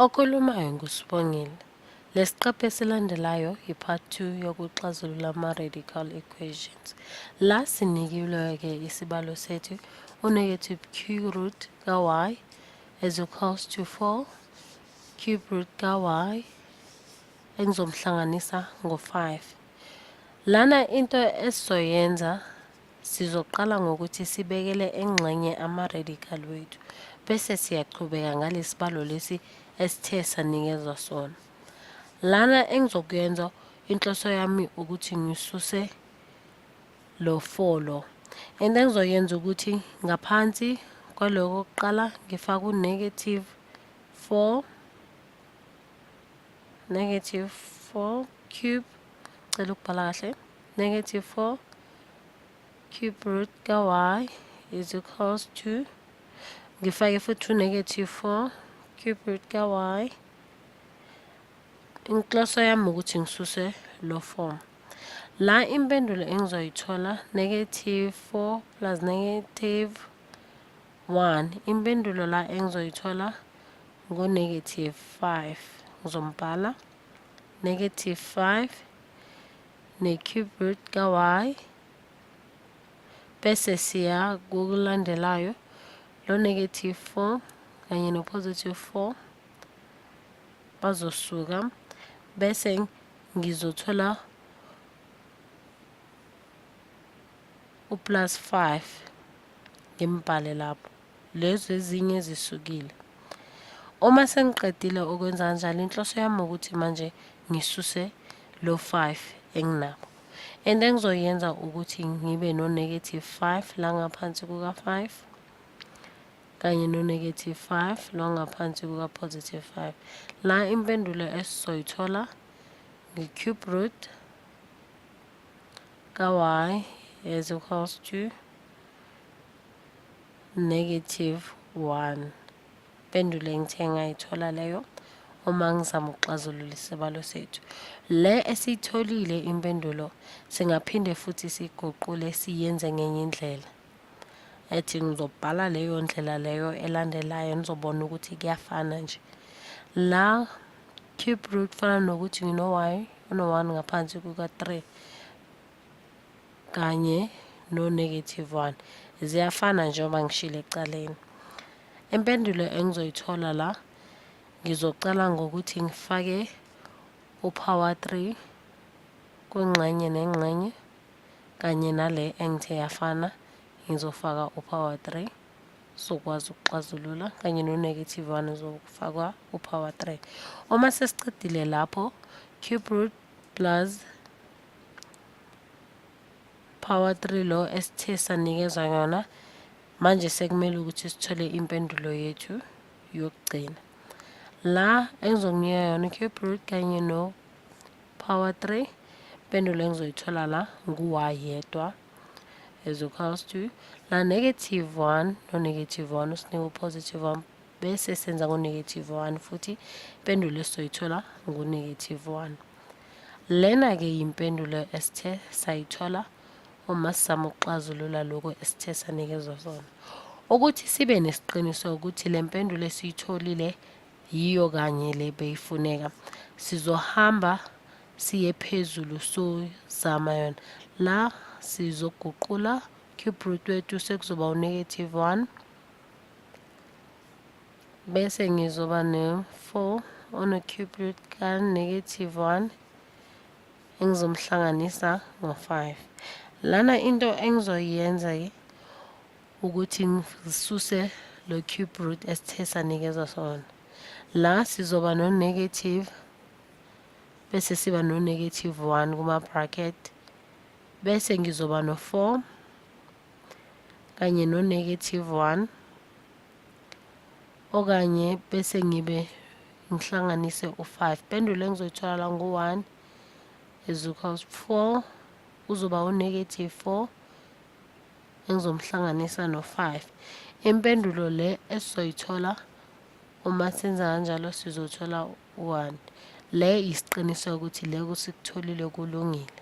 Okhulumayo nguSibongile. Lesiqephu esilandelayo yi-part 2 yokuxazulula ama-radical equations. La sinikiwe-ke isibalo sethu u-negative cube root ka-y is equals to 4 cube root ka-y engizomhlanganisa ngo-5. Lana into esizoyenza sizoqala ngokuthi sibekele engxenye ama-radical wethu bese siyachubeka ngalesi balo lesi esithe sanikezwa sona. Lana engizokuyenza inhloso yami ukuthi ngisuse lo 4 lo. And engizoyenza ukuthi ngaphansi kwaloko kuqala ngifake u-negative 4 cube, cela ukubhala kahle, negative 4 cube root ka-y is equals to, ngifake futhi u-negative 4 cube root ka-y. Inhloso yami ukuthi ngisuse lo 4. La impendulo engizoyithola negative 4 plus negative 1. Impendulo la engizoyithola ngo-negative 5. Ngizombhala negative 5 ne-cube root ka-y bese siya kokulandelayo lo negative 4 kanye no-positive 4 bazosuka bese ngizothola u-plus 5 ngimbhale lapho, lezo ezinye zisukile. Uma sengiqedile ukwenza kanjalo inhloso yami ukuthi manje ngisuse lo 5 enginako. And engizoyenza ukuthi ngibe no-negative 5 la ngaphansi kuka-5 kanye no-negative 5 lo ngaphansi kuka-positive 5. La impendulo esizoyithola nge-cube root ka-y is equals to negative 1. Impendulo engithe ngayithola leyo uma ngizama ukuxazulula isibalo sethu. Le esiyitholile impendulo singaphinde futhi siguqule siyenze ngenye indlela. Ethi ngizobhala leyo ndlela leyo elandelayo nizobona ukuthi kuyafana nje. La cube root fana nokuthi ngino-y uno-1 ngaphansi kuka-3 kanye no-negative 1. Ziyafana njengoba ngishilo ecaleni. Impendulo engizoyithola la ngizoqala ngokuthi ngifake u-power 3 kwingxenye nengxenye kanye nale engithe yafana ngizofaka u-power 3 sokwazi ukuxazulula kanye no-negative 1 uzofakwa u-power 3. Uma sesiqedile lapho cube root plus power 3 lo esithe sanikezwa yona manje sekumele ukuthi sithole impendulo yethu yokugcina. La engizokunika yona cube root kanye no power 3, impendulo engizoyithola la ngu-y yedwa is equals to la negative 1 no negative 1 usinika u-positive 1 bese senza ngo-negative 1 futhi impendulo esizoyithola ngu-negative 1. Lena-ke yimpendulo esithe sayithola uma sizama ukuxazulula lokho esithe sanikezwa sona. Ukuthi sibe nesiqiniseko ukuthi le mpendulo esiyitholile yiyo kanye le beyifuneka, sizohamba siye phezulu sozama yona. La sizoguqula cube root wethu sekuzoba u-negative 1 bese ngizoba ne-4 ono-cube root ka-negative 1 engizomhlanganisa ngo-5. Lana into engizoyenza ukuthi ngisuse lo cube root esithe sanikezwa sona. La sizoba no-negative bese siba no-negative 1 kuma-bracket bese ngizoba no-4 kanye no-negative 1 okanye bese ngibe ngihlanganise u-5. Impendulo engizoyithola la ngu-1 is equals 4 uzoba u-negative 4 engizomhlanganisa no-5. Impendulo le esizoyithola uma senza kanjalo sizothola u-1. Le isiqiniseko ukuthi le kusikutholile kulungile.